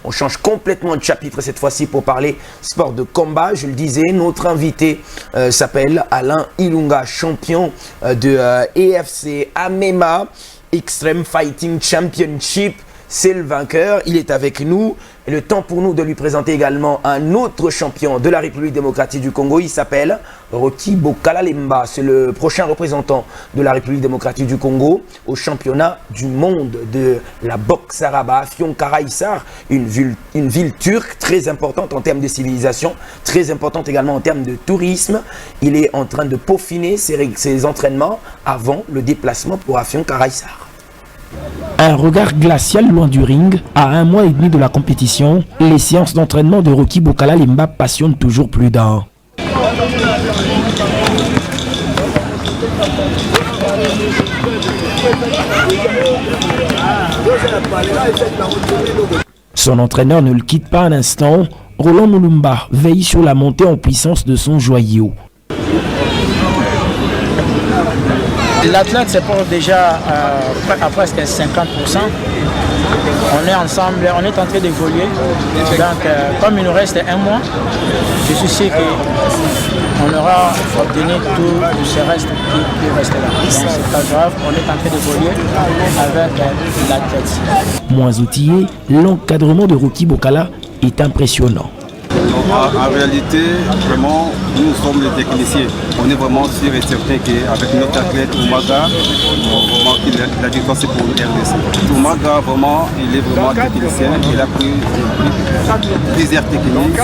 On change complètement de chapitre cette fois-ci pour parler sport de combat. Je le disais, notre invité s'appelle Alain Ilunga, champion de EFC Amema Extreme Fighting Championship. C'est le vainqueur, il est avec nous. Et le temps pour nous de lui présenter également un autre champion de la République démocratique du Congo. Il s'appelle Rocky Bokala-Lemba. C'est le prochain représentant de la République démocratique du Congo au championnat du monde de la boxe arabe à Afyonkarahisar, une ville turque très importante en termes de civilisation, très importante également en termes de tourisme. Il est en train de peaufiner ses entraînements avant le déplacement pour Afyonkarahisar. Un regard glacial loin du ring, à 1 mois et demi de la compétition, les séances d'entraînement de Rocky Bokala-Lemba passionnent toujours plus d'un. Son entraîneur ne le quitte pas un instant. Roland Mulumba veille sur la montée en puissance de son joyau. L'athlète se porte déjà à presque 50%. On est ensemble, on est en train d'évoluer. Donc, comme il nous reste 1 mois, je suis sûr qu'on aura obtenu tout ce reste qui reste là. Donc, c'est pas grave, on est en train d'évoluer avec l'athlète. Moins outillé, l'encadrement de Rocky Bokala est impressionnant. En réalité, vraiment, nous sommes les techniciens. On est vraiment sûr et certain qu'avec notre athlète Oumaga, vraiment, la victoire c'est pour le RDC. Oumaga, vraiment, il est vraiment technicien. Il a pris plusieurs techniques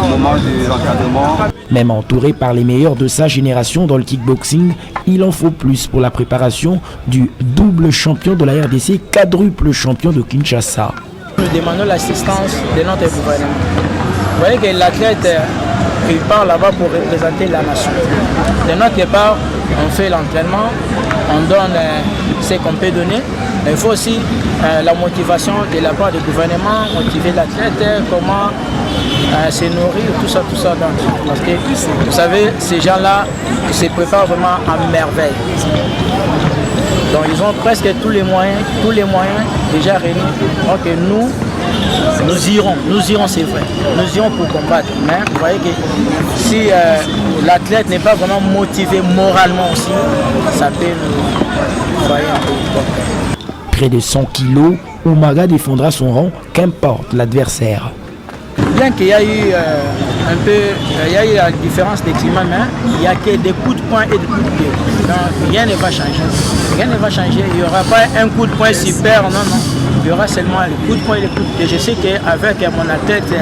au moment de l'encadrement. Même entouré par les meilleurs de sa génération dans le kickboxing, il en faut plus pour la préparation du double champion de la RDC, quadruple champion de Kinshasa. Nous demandons l'assistance de notre gouvernement. Vous voyez que l'athlète, il part là-bas pour représenter la nation. De notre part, on fait l'entraînement, on donne ce qu'on peut donner. Mais il faut aussi la motivation de la part du gouvernement, motiver l'athlète, comment se nourrir, tout ça. Parce que, vous savez, ces gens-là, ils se préparent vraiment à merveille. Donc ils ont presque tous les moyens déjà réunis. Donc nous irons, c'est vrai. Nous irons pour combattre. Mais vous voyez que si l'athlète n'est pas vraiment motivé moralement aussi, ça peut nous faire un peu. Près de 100 kilos, Oumaga défendra son rang, qu'importe l'adversaire. Bien qu'il y a eu la différence des climats, mais il n'y a que des coups de poing et des coups de pied. Donc rien ne va changer. Rien ne va changer. Il n'y aura pas un coup de poing super, non. Il y aura seulement les coups de poing et les coups de pied. Je sais qu'avec mon athlète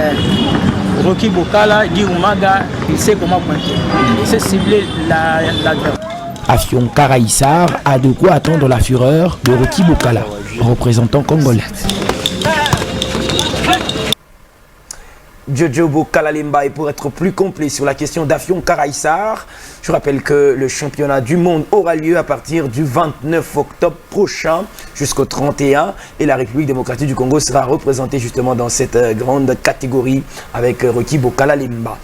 Rocky Bokala, Guy Oumaga, il sait comment pointer. Il sait cibler l'adversaire. Afyonkarahisar a de quoi attendre la fureur de Rocky Bokala, représentant congolais. Jojo Bokala-Lemba. Et pour être plus complet sur la question d'Afyonkarahisar, je rappelle que le championnat du monde aura lieu à partir du 29 octobre prochain jusqu'au 31 et la République démocratique du Congo sera représentée justement dans cette grande catégorie avec Rocky Bokala-Lemba.